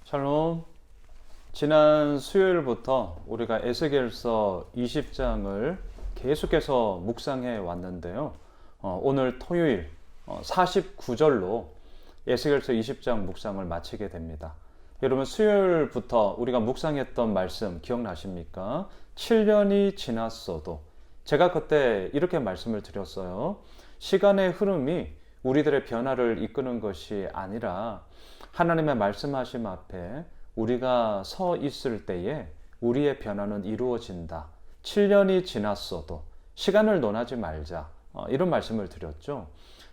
샬롬. 지난 수요일부터 우리가 에스겔서 20장을 계속해서 묵상해 왔는데요. 오늘 토요일 49절로 에스겔서 20장 묵상을 마치게 됩니다. 여러분, 수요일부터 우리가 묵상했던 말씀 기억나십니까? 7년이 지났어도 제가 그때 이렇게 말씀을 드렸어요. 시간의 흐름이 우리들의 변화를 이끄는 것이 아니라 하나님의 말씀하심 앞에 우리가 서 있을 때에 우리의 변화는 이루어진다. 7년이 지났어도 시간을 논하지 말자. 이런 말씀을 드렸죠.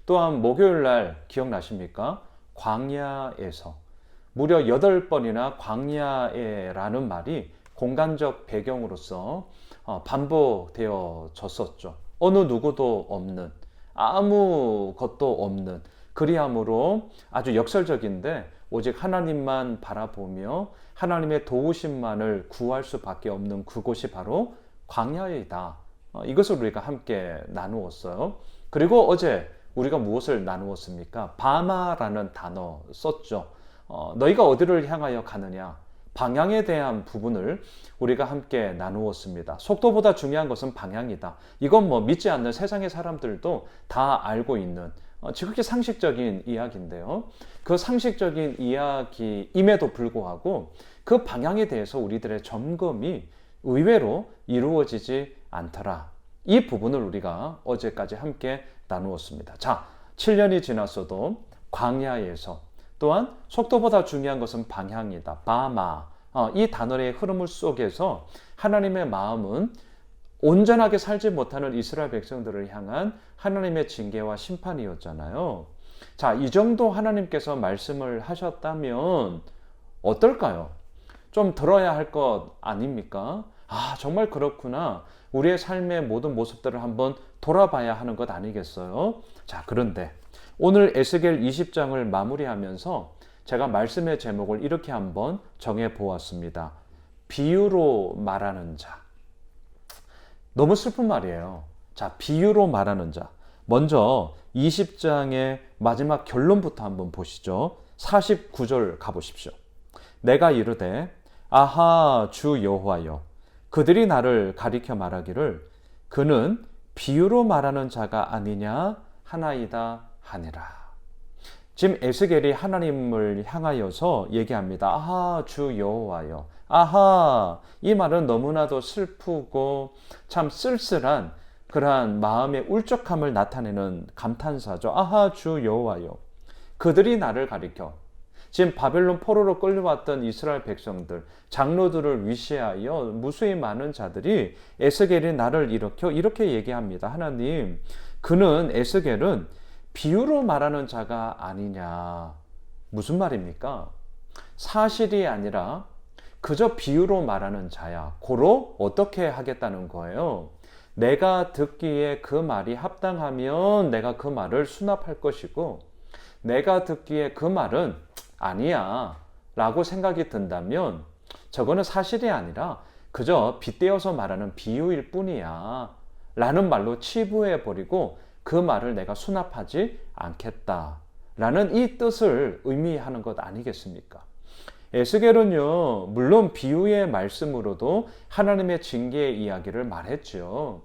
또한 목요일 날 기억나십니까? 광야에서 무려 8번이나 광야에라는 말이 공간적 배경으로서 반복되어졌었죠. 어느 누구도 없는, 아무것도 없는, 그리함으로 아주 역설적인데 오직 하나님만 바라보며 하나님의 도우심만을 구할 수밖에 없는 그곳이 바로 광야이다. 이것을 우리가 함께 나누었어요. 그리고 어제 우리가 무엇을 나누었습니까? 바마라는 단어 썼죠. 너희가 어디를 향하여 가느냐? 방향에 대한 부분을 우리가 함께 나누었습니다. 속도보다 중요한 것은 방향이다. 이건 믿지 않는 세상의 사람들도 다 알고 있는 지극히 상식적인 이야기인데요. 그 상식적인 이야기임에도 불구하고 그 방향에 대해서 우리들의 점검이 의외로 이루어지지 않더라. 이 부분을 우리가 어제까지 함께 나누었습니다. 자, 7년이 지났어도 광야에서 또한 속도보다 중요한 것은 방향이다. 바마. 이 단어의 흐름 속에서 하나님의 마음은 온전하게 살지 못하는 이스라엘 백성들을 향한 하나님의 징계와 심판이었잖아요. 자, 이 정도 하나님께서 말씀을 하셨다면 어떨까요? 좀 들어야 할 것 아닙니까? 정말 그렇구나. 우리의 삶의 모든 모습들을 한번 돌아봐야 하는 것 아니겠어요? 자, 그런데 오늘 에스겔 20장을 마무리하면서 제가 말씀의 제목을 이렇게 한번 정해 보았습니다. 비유로 말하는 자. 너무 슬픈 말이에요. 자, 비유로 말하는 자. 먼저 20장의 마지막 결론부터 한번 보시죠. 49절 가보십시오. 내가 이르되 아하 주 여호와여, 그들이 나를 가리켜 말하기를 그는 비유로 말하는 자가 아니냐 하나이다 하니라. 지금 에스겔이 하나님을 향하여서 얘기합니다. 아하 주 여호와여. 아하, 이 말은 너무나도 슬프고 참 쓸쓸한 그러한 마음의 울적함을 나타내는 감탄사죠. 아하 주 여호와여, 그들이 나를 가리켜. 지금 바벨론 포로로 끌려왔던 이스라엘 백성들, 장로들을 위시하여 무수히 많은 자들이 에스겔이 나를 일으켜 이렇게 얘기합니다. 하나님, 그는 에스겔은 비유로 말하는 자가 아니냐. 무슨 말입니까? 사실이 아니라 그저 비유로 말하는 자야. 고로 어떻게 하겠다는 거예요? 내가 듣기에 그 말이 합당하면 내가 그 말을 수납할 것이고, 내가 듣기에 그 말은 아니야 라고 생각이 든다면 저거는 사실이 아니라 그저 빗대어서 말하는 비유일 뿐이야 라는 말로 치부해버리고 그 말을 내가 수납하지 않겠다 라는 이 뜻을 의미하는 것 아니겠습니까? 에스겔은요, 물론 비유의 말씀으로도 하나님의 징계의 이야기를 말했죠.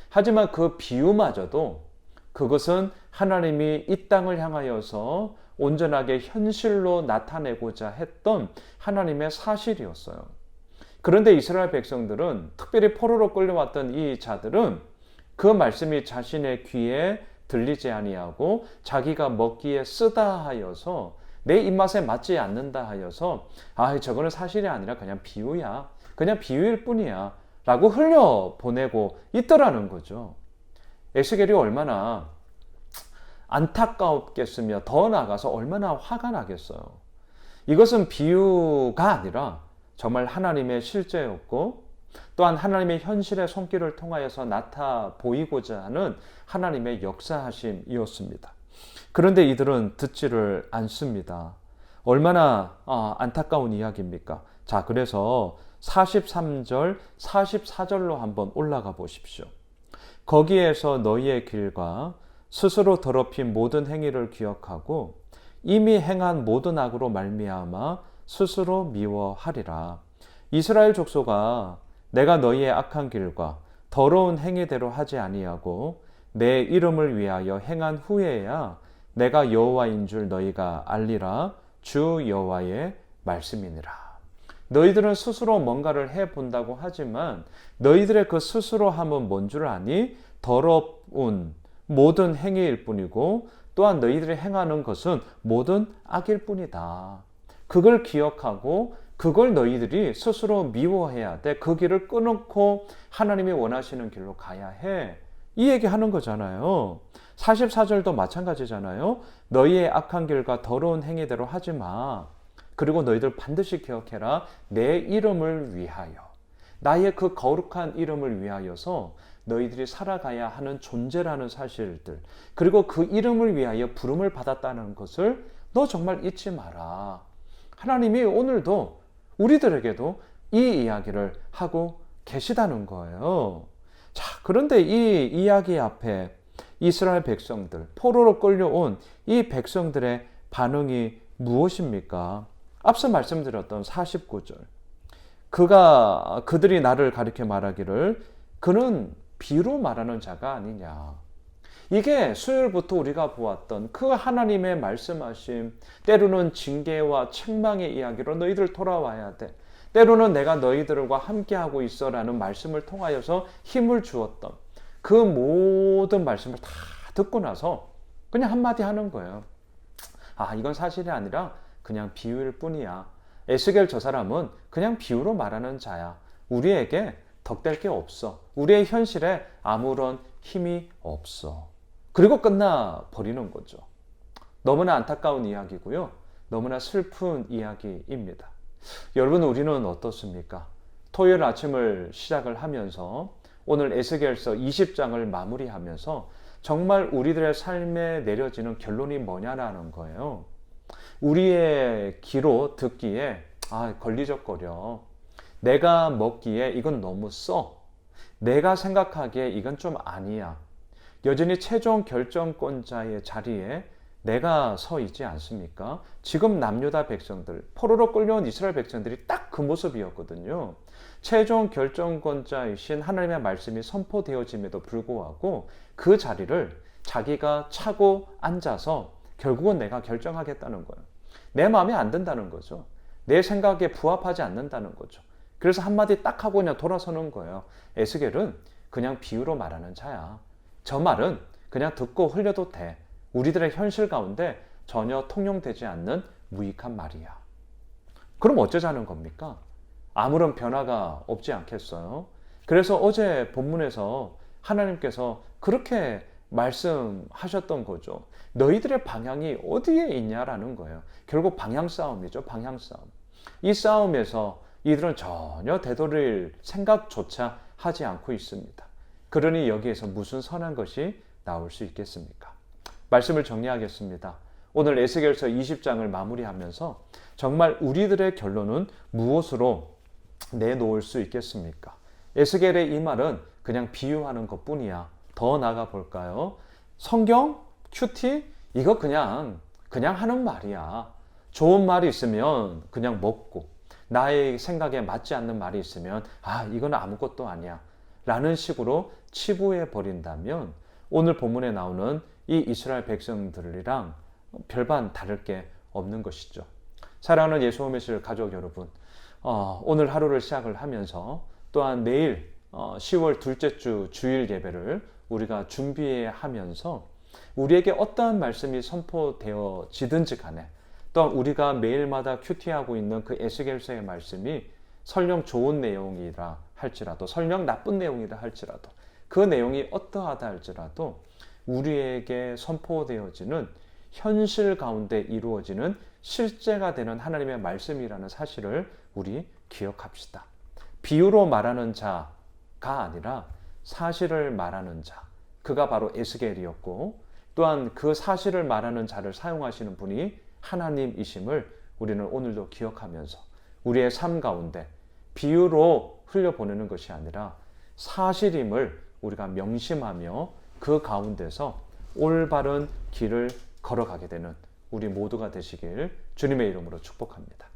하지만 그 비유마저도 그것은 하나님이 이 땅을 향하여서 온전하게 현실로 나타내고자 했던 하나님의 사실이었어요. 그런데 이스라엘 백성들은, 특별히 포로로 끌려왔던 이 자들은 그 말씀이 자신의 귀에 들리지 아니하고 자기가 먹기에 쓰다 하여서 내 입맛에 맞지 않는다 하여서 저거는 사실이 아니라 그냥 비유야. 그냥 비유일 뿐이야. 라고 흘려보내고 있더라는 거죠. 에스겔이 얼마나 안타까웠겠으며 더 나아가서 얼마나 화가 나겠어요. 이것은 비유가 아니라 정말 하나님의 실제였고 또한 하나님의 현실의 손길을 통하여서 나타 보이고자 하는 하나님의 역사하심이었습니다. 그런데 이들은 듣지를 않습니다. 얼마나 안타까운 이야기입니까? 자, 그래서 43절, 44절로 한번 올라가 보십시오. 거기에서 너희의 길과 스스로 더럽힌 모든 행위를 기억하고 이미 행한 모든 악으로 말미암아 스스로 미워하리라. 이스라엘 족속아, 내가 너희의 악한 길과 더러운 행위대로 하지 아니하고 내 이름을 위하여 행한 후에야 내가 여호와인 줄 너희가 알리라. 주 여호와의 말씀이니라. 너희들은 스스로 뭔가를 해본다고 하지만 너희들의 그 스스로 함은 뭔 줄 아니? 더러운 모든 행위일 뿐이고 또한 너희들이 행하는 것은 모든 악일 뿐이다. 그걸 기억하고 그걸 너희들이 스스로 미워해야 돼. 그 길을 끊고 하나님이 원하시는 길로 가야 해. 이 얘기하는 거잖아요. 44절도 마찬가지잖아요. 너희의 악한 길과 더러운 행위대로 하지 마. 그리고 너희들 반드시 기억해라. 내 이름을 위하여. 나의 그 거룩한 이름을 위하여서 너희들이 살아가야 하는 존재라는 사실들. 그리고 그 이름을 위하여 부름을 받았다는 것을 너 정말 잊지 마라. 하나님이 오늘도 우리들에게도 이 이야기를 하고 계시다는 거예요. 자, 그런데 이 이야기 앞에 이스라엘 백성들, 포로로 끌려온 이 백성들의 반응이 무엇입니까? 앞서 말씀드렸던 49절. 그들이 나를 가리켜 말하기를 그는 비로 말하는 자가 아니냐. 이게 수요일부터 우리가 보았던 그 하나님의 말씀하심, 때로는 징계와 책망의 이야기로 너희들 돌아와야 돼. 때로는 내가 너희들과 함께하고 있어라는 말씀을 통하여서 힘을 주었던 그 모든 말씀을 다 듣고 나서 그냥 한마디 하는 거예요. 아, 이건 사실이 아니라 그냥 비유일 뿐이야. 에스겔 저 사람은 그냥 비유로 말하는 자야. 우리에게 덕될 게 없어. 우리의 현실에 아무런 힘이 없어. 그리고 끝나 버리는 거죠. 너무나 안타까운 이야기고요. 너무나 슬픈 이야기입니다. 여러분, 우리는 어떻습니까? 토요일 아침을 시작을 하면서 오늘 에스겔서 20장을 마무리하면서 정말 우리들의 삶에 내려지는 결론이 뭐냐라는 거예요. 우리의 귀로 듣기에 걸리적거려. 내가 먹기에 이건 너무 써. 내가 생각하기에 이건 좀 아니야. 여전히 최종 결정권자의 자리에 내가 서 있지 않습니까? 지금 남유다 백성들, 포로로 끌려온 이스라엘 백성들이 딱 그 모습이었거든요. 최종 결정권자이신 하나님의 말씀이 선포되어짐에도 불구하고 그 자리를 자기가 차고 앉아서 결국은 내가 결정하겠다는 거예요. 내 마음에 안 든다는 거죠. 내 생각에 부합하지 않는다는 거죠. 그래서 한마디 딱 하고 그냥 돌아서는 거예요. 에스겔은 그냥 비유로 말하는 자야. 저 말은 그냥 듣고 흘려도 돼. 우리들의 현실 가운데 전혀 통용되지 않는 무익한 말이야. 그럼 어쩌자는 겁니까? 아무런 변화가 없지 않겠어요? 그래서 어제 본문에서 하나님께서 그렇게 말씀하셨던 거죠. 너희들의 방향이 어디에 있냐라는 거예요. 결국 방향 싸움이죠. 방향 싸움. 이 싸움에서 이들은 전혀 되돌릴 생각조차 하지 않고 있습니다. 그러니 여기에서 무슨 선한 것이 나올 수 있겠습니까? 말씀을 정리하겠습니다. 오늘 에스겔서 20장을 마무리하면서 정말 우리들의 결론은 무엇으로 내놓을 수 있겠습니까? 에스겔의 이 말은 그냥 비유하는 것뿐이야. 더 나가 볼까요? 성경, 큐티, 이거 그냥 하는 말이야. 좋은 말이 있으면 그냥 먹고, 나의 생각에 맞지 않는 말이 있으면 이건 아무것도 아니야 라는 식으로 치부해 버린다면 오늘 본문에 나오는 이 이스라엘 백성들이랑 별반 다를 게 없는 것이죠. 사랑하는 예수오메실 가족 여러분, 오늘 하루를 시작을 하면서 또한 내일 10월 둘째 주 주일 예배를 우리가 준비하면서 우리에게 어떠한 말씀이 선포되어지든지 간에 또한 우리가 매일마다 큐티하고 있는 그 에스겔서의 말씀이 설령 좋은 내용이라 할지라도 설령 나쁜 내용이라 할지라도 그 내용이 어떠하다 할지라도 우리에게 선포되어지는 현실 가운데 이루어지는 실제가 되는 하나님의 말씀이라는 사실을 우리 기억합시다. 비유로 말하는 자가 아니라 사실을 말하는 자, 그가 바로 에스겔이었고 또한 그 사실을 말하는 자를 사용하시는 분이 하나님이심을 우리는 오늘도 기억하면서 우리의 삶 가운데 비유로 흘려보내는 것이 아니라 사실임을 우리가 명심하며 그 가운데서 올바른 길을 걸어가게 되는 우리 모두가 되시길 주님의 이름으로 축복합니다.